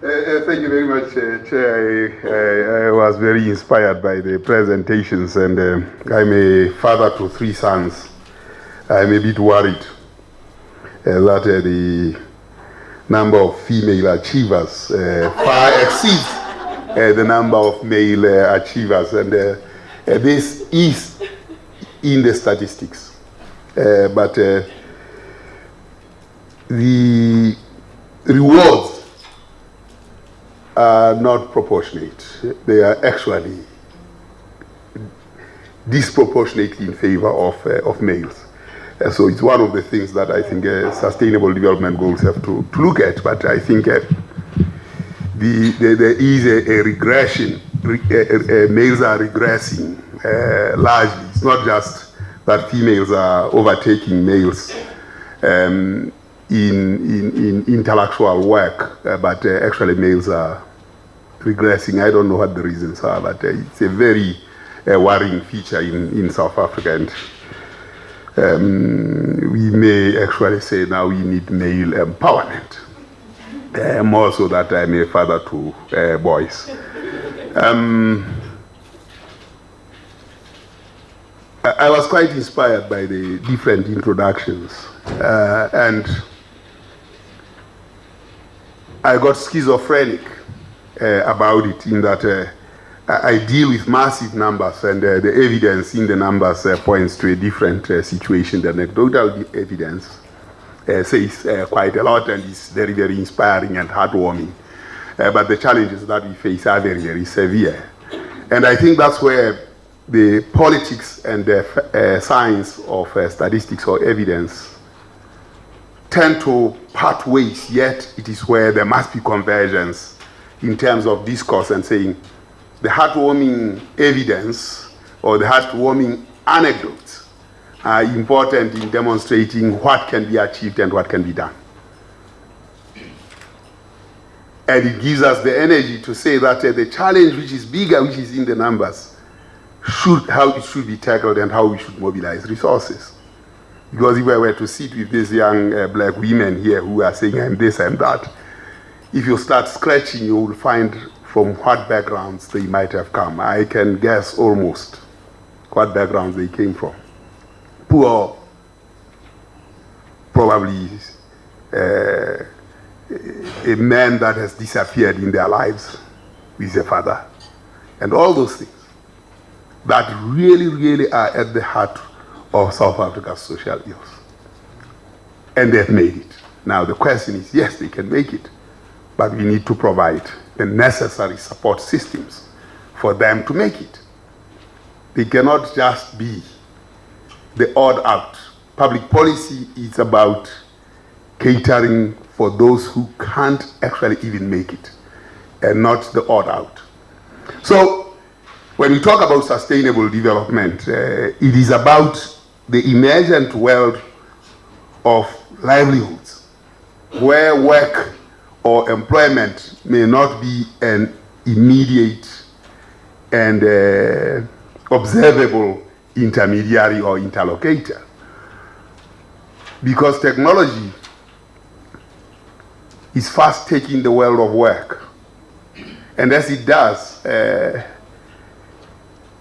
Thank you very much, Chair. I was very inspired by the presentations, and I'm a father to 3 sons. I'm a bit worried that the number of female achievers far exceeds the number of male achievers, and this is in the statistics. But the rewards are not proportionate. They are actually disproportionately in favor of males. So it's one of the things that I think sustainable development goals have to look at. But I think there is a regression. Males are regressing largely. It's not just that females are overtaking males in intellectual work, but actually males are regressing. I don't know what the reasons are, but it's a very worrying feature in South Africa, and we may actually say now we need male empowerment, more so that I'm a father to boys. I was quite inspired by the different introductions, and I got schizophrenic about it, in that I deal with massive numbers, and the evidence in the numbers points to a different situation. The anecdotal evidence says quite a lot, and is very, very inspiring and heartwarming. But the challenges that we face are very, very severe. And I think that's where the politics and the science of statistics or evidence tend to part ways, yet it is where there must be convergence in terms of discourse, and saying the heartwarming evidence or the heartwarming anecdotes are important in demonstrating what can be achieved and what can be done. And it gives us the energy to say that the challenge which is bigger, which is in the numbers, how it should be tackled and how we should mobilize resources. Because if I were to sit with these young black women here who are saying I'm this and that, if you start scratching, you will find from what backgrounds they might have come. I can guess almost what backgrounds they came from. Poor, probably a man that has disappeared in their lives with a father, and all those things that really, really are at the heart of South Africa's social ills. And they've made it. Now the question is, yes, they can make it, but we need to provide the necessary support systems for them to make it. They cannot just be the odd out. Public policy is about catering for those who can't actually even make it, and not the odd out. So when we talk about sustainable development, it is about the emergent world of livelihoods, where work or employment may not be an immediate and observable intermediary or interlocutor. Because technology is fast taking the world of work. And as it does,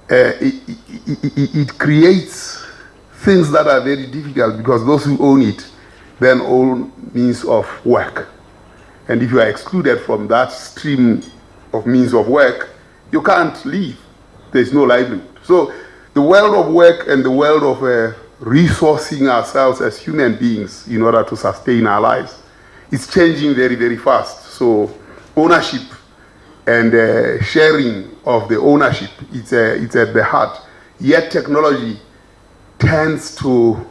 it creates things that are very difficult, because those who own it then own means of work. And if you are excluded from that stream of means of work, you can't live. There's no livelihood. So the world of work and the world of resourcing ourselves as human beings in order to sustain our lives is changing very, very fast. So ownership and sharing of the ownership, it's at the heart. Yet technology tends to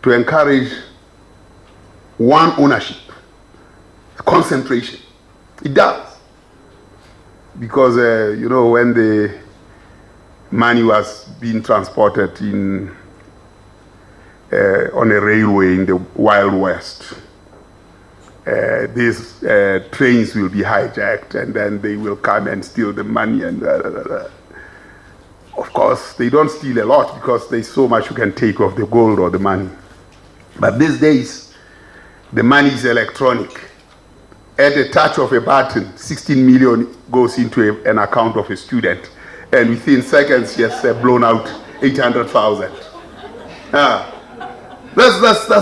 encourage one ownership, concentration. It does. Because, when the money was being transported on a railway in the Wild West, these trains will be hijacked, and then they will come and steal the money. And of course, they don't steal a lot, because there's so much you can take of the gold or the money. But these days, the money is electronic. at the touch of a button, 16 million goes into an account of a student. And within seconds, she has blown out 800,000. That's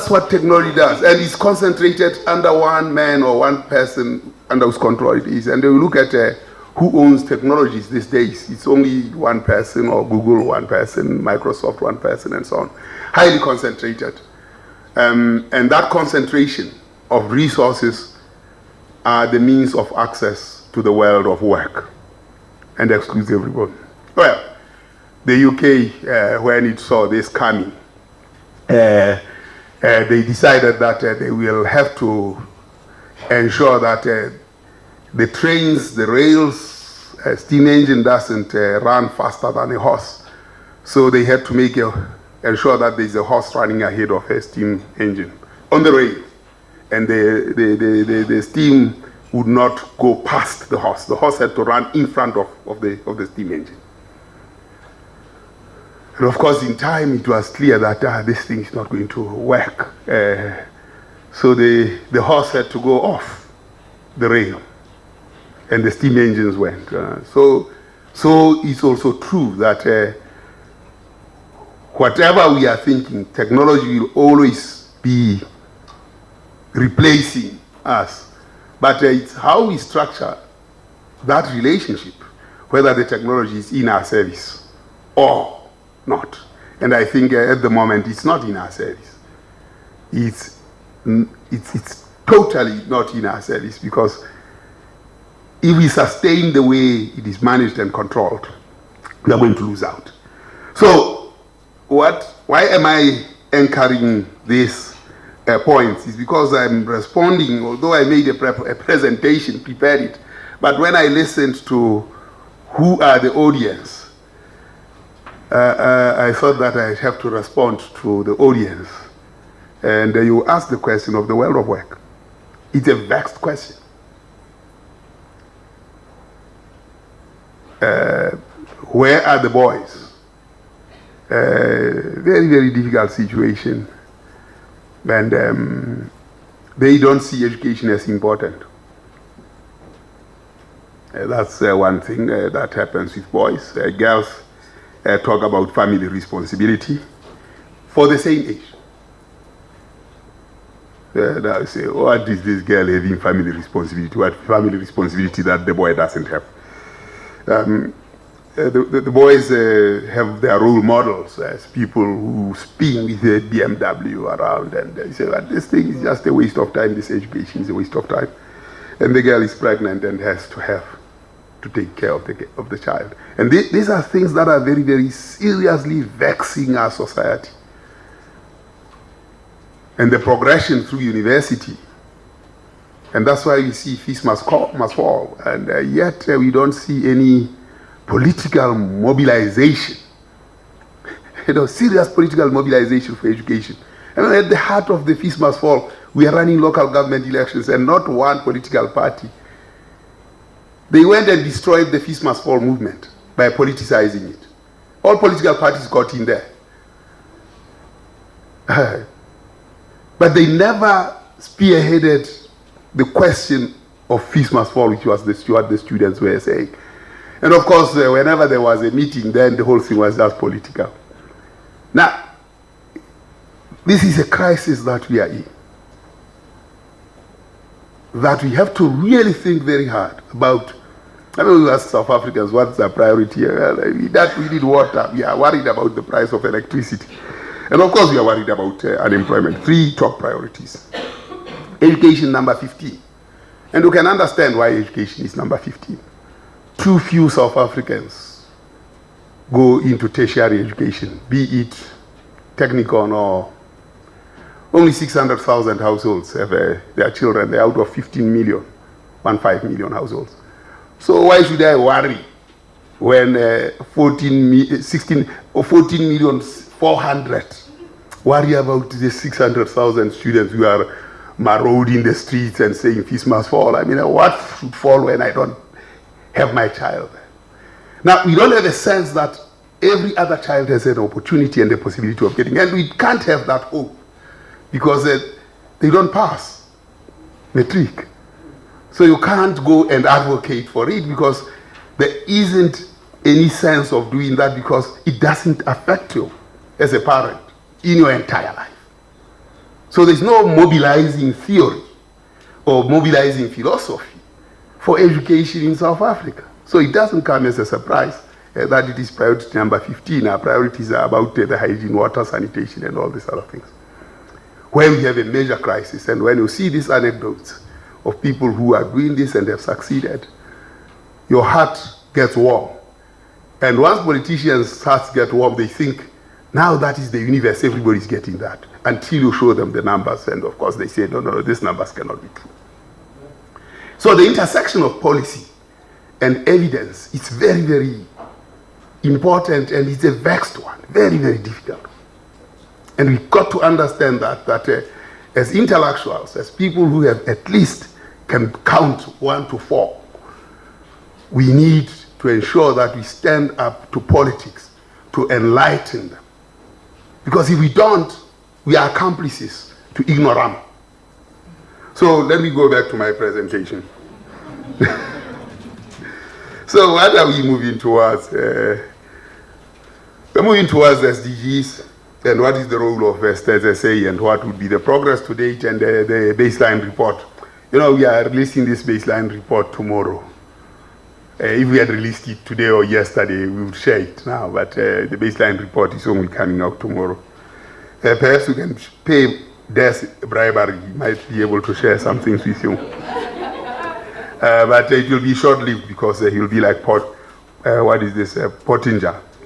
what technology does. And it's concentrated under one man or one person under whose control it is. And then we look at who owns technologies these days. It's only one person, or Google one person, Microsoft one person, and so on. Highly concentrated. And that concentration of resources are the means of access to the world of work and excludes everyone. Well, the UK, when it saw this coming, they decided that they will have to ensure that the trains, the rails, steam engine doesn't run faster than a horse. So they had to ensure that there's a horse running ahead of a steam engine on the rail. And the steam would not go past the horse. The horse had to run in front of the steam engine. And of course, in time, it was clear that this thing is not going to work. So the horse had to go off the rail, and the steam engines went. So it's also true that whatever we are thinking, technology will always be replacing us. But it's how we structure that relationship, whether the technology is in our service or not. And I think at the moment it's not in our service. It's totally not in our service, because if we sustain the way it is managed and controlled, we are going to lose out. So why am I anchoring this point? Is because I'm responding, although I made a presentation, prepared it, but when I listened to who are the audience, I thought that I have to respond to the audience. And you ask the question of the world of work. It's a vexed question. Where are the boys? Very, very difficult situation. And they don't see education as important. That's one thing that happens with boys. Girls talk about family responsibility for the same age. Now say, what is this girl having family responsibility? What family responsibility that the boy doesn't have? The boys have their role models as people who spin with a BMW around, and they say that this thing is just a waste of time, this education is a waste of time. And the girl is pregnant and has to take care of the child. And these are things that are very, very seriously vexing our society. And the progression through university. And that's why we see fees must fall. And yet we don't see any political mobilization. Serious political mobilization for education. And at the heart of the fees must fall, we are running local government elections, and not one political party. They went and destroyed the fees must fall movement by politicizing it. All political parties got in there. But they never spearheaded the question of fees must fall, which was what the students were saying. And of course, whenever there was a meeting, then the whole thing was just political. Now, this is a crisis that we are in. That we have to really think very hard about. I mean, we ask South Africans, what's the priority? We need water. We are worried about the price of electricity. And of course, we are worried about unemployment. 3 top priorities. Education, number 15. And you can understand why education is number 15. Too few South Africans go into tertiary education, be it technical or only 600,000 households have their children. They're out of 15 million households. So why should I worry when 14,400,000 worry about the 600,000 students who are marauding the streets and saying fees must fall? I mean, what should fall when I don't have my child? Now, we don't have a sense that every other child has an opportunity and the possibility of getting, and we can't have that hope because they don't pass matric. So you can't go and advocate for it because there isn't any sense of doing that because it doesn't affect you as a parent in your entire life. So there's no mobilizing theory or mobilizing philosophy for education in South Africa. So it doesn't come as a surprise that it is priority number 15. Our priorities are about the hygiene, water, sanitation, and all these other things. When we have a major crisis, and when you see these anecdotes of people who are doing this and have succeeded, your heart gets warm. And once politicians' hearts get warm, they think, now that is the universe, everybody's getting that. Until you show them the numbers, and of course they say, no, these numbers cannot be true. So the intersection of policy and evidence is very, very important, and it's a vexed one, very, very difficult. And we've got to understand that as intellectuals, as people who have at least can count 1 to 4, we need to ensure that we stand up to politics to enlighten them. Because if we don't, we are accomplices to ignorance. So let me go back to my presentation. So what are we moving towards? We're moving towards SDGs, and what is the role of SDGs, and what would be the progress to date, and the baseline report. You know, we are releasing this baseline report tomorrow. If we had released it today or yesterday, we would share it now, but the baseline report is only coming out tomorrow. Perhaps we can pay Des bribery. He might be able to share some things with you. But it will be short-lived because he'll be like Pottinger,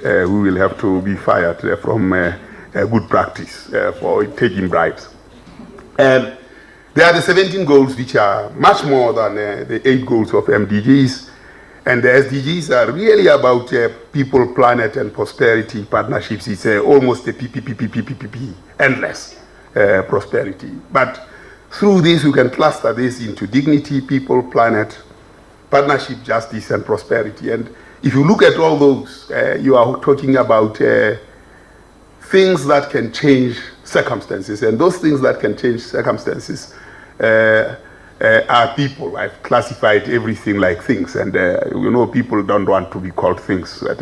who will have to be fired from good practice for taking bribes. And there are the 17 goals, which are much more than the 8 goals of MDGs. And the SDGs are really about people, planet, and prosperity partnerships. It's almost a PPPPPPP, endless prosperity. But through this, you can cluster this into dignity, people, planet, partnership, justice, and prosperity. And if you look at all those, you are talking about things that can change circumstances. And those things that can change circumstances are people. I've classified everything like things, and you know, people don't want to be called things. But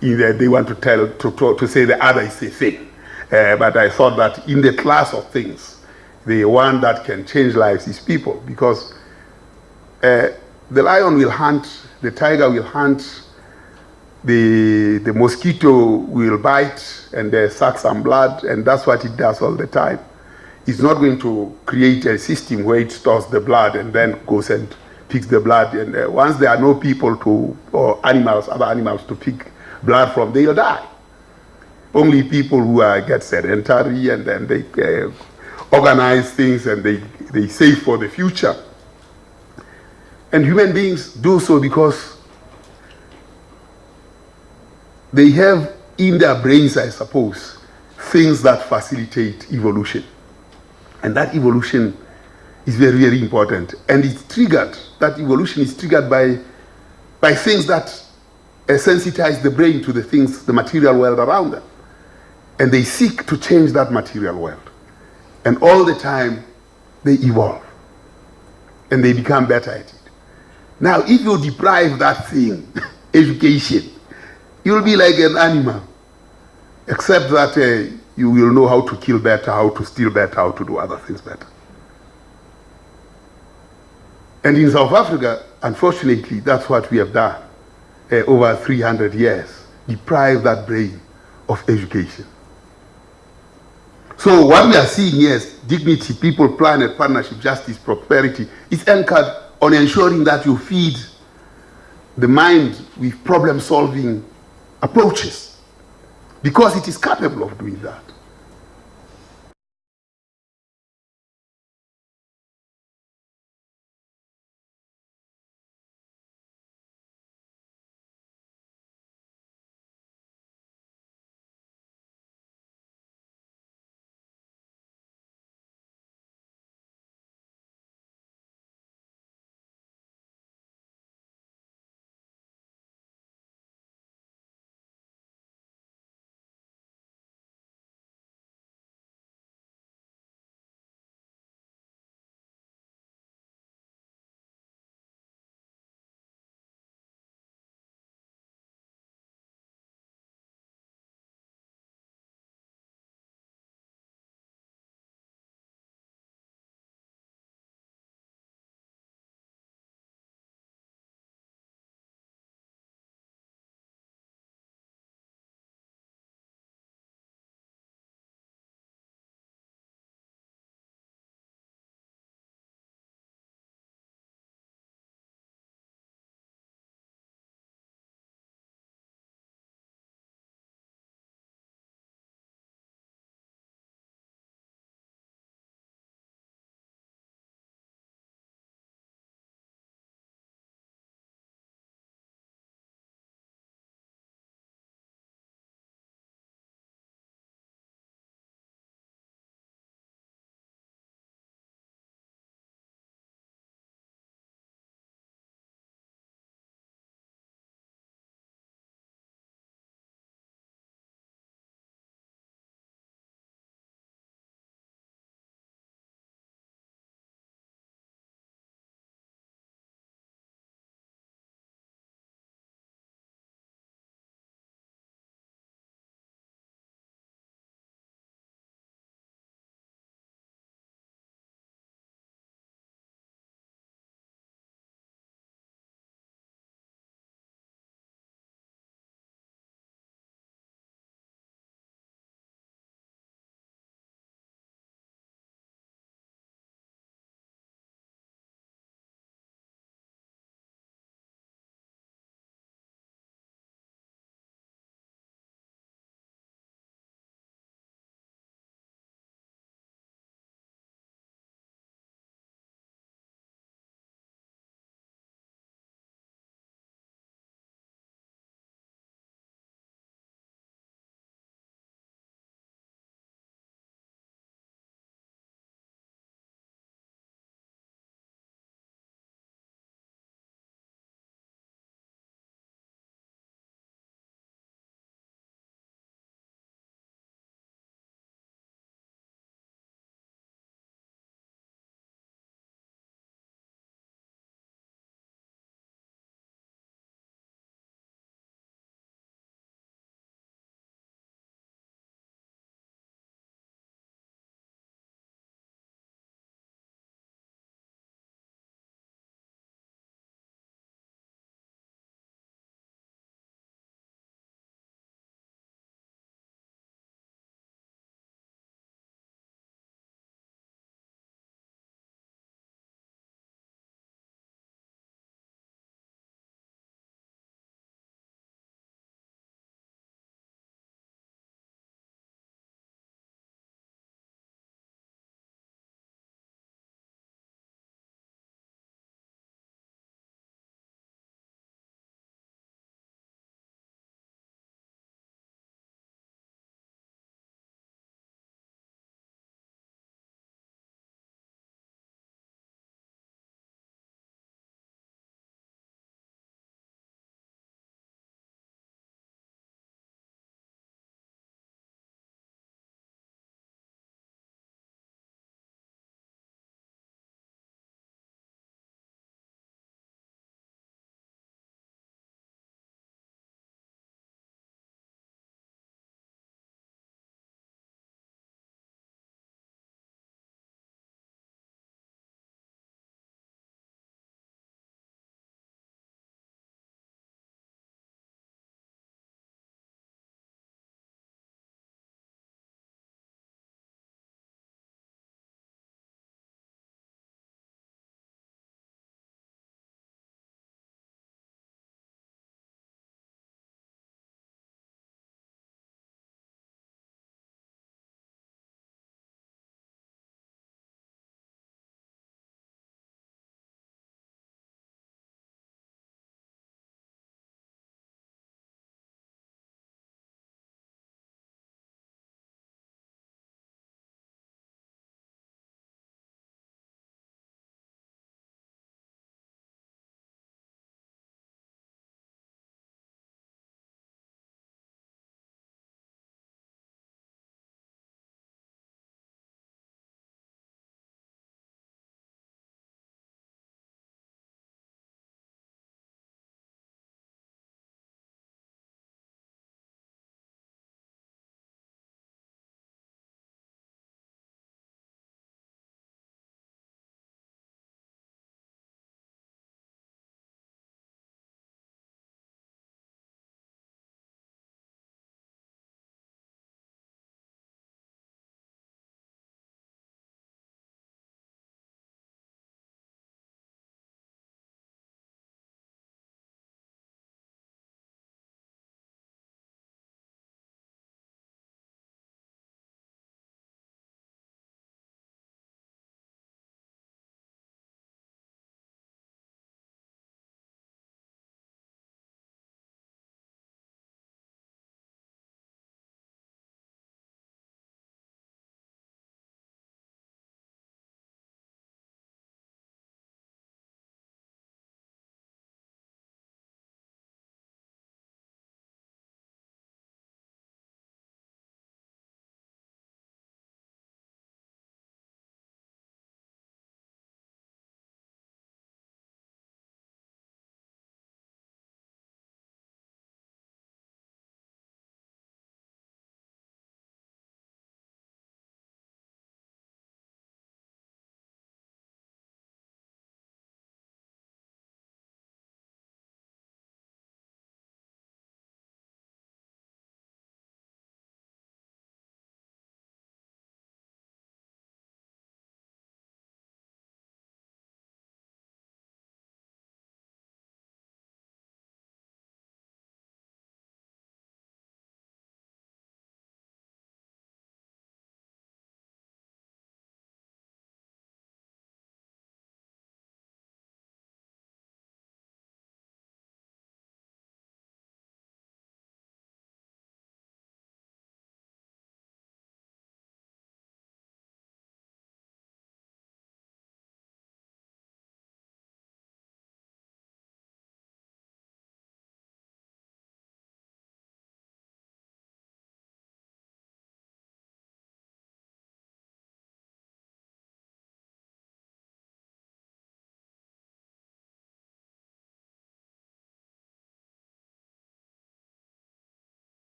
either they want to say the other is a thing. But I thought that in the class of things, the one that can change lives is people, because the lion will hunt, the tiger will hunt, the mosquito will bite and suck some blood, and that's what it does all the time. It's not going to create a system where it stores the blood and then goes and picks the blood. And once there are no people or animals, other animals to pick blood from, they'll die. Only people who get sedentary, and then they organize things, and they save for the future. And human beings do so because they have in their brains, I suppose, things that facilitate evolution. And that evolution is very, very important. And it's triggered, that evolution is triggered by things that sensitize the brain to the things, the material world around them. And they seek to change that material world. And all the time, they evolve. And they become better at it. Now, if you deprive that thing, education, you'll be like an animal. Except that you will know how to kill better, how to steal better, how to do other things better. And in South Africa, unfortunately, that's what we have done over 300 years, deprive that brain of education. So what we are seeing here is dignity, people, planet, partnership, justice, prosperity is anchored on ensuring that you feed the mind with problem-solving approaches, because it is capable of doing that.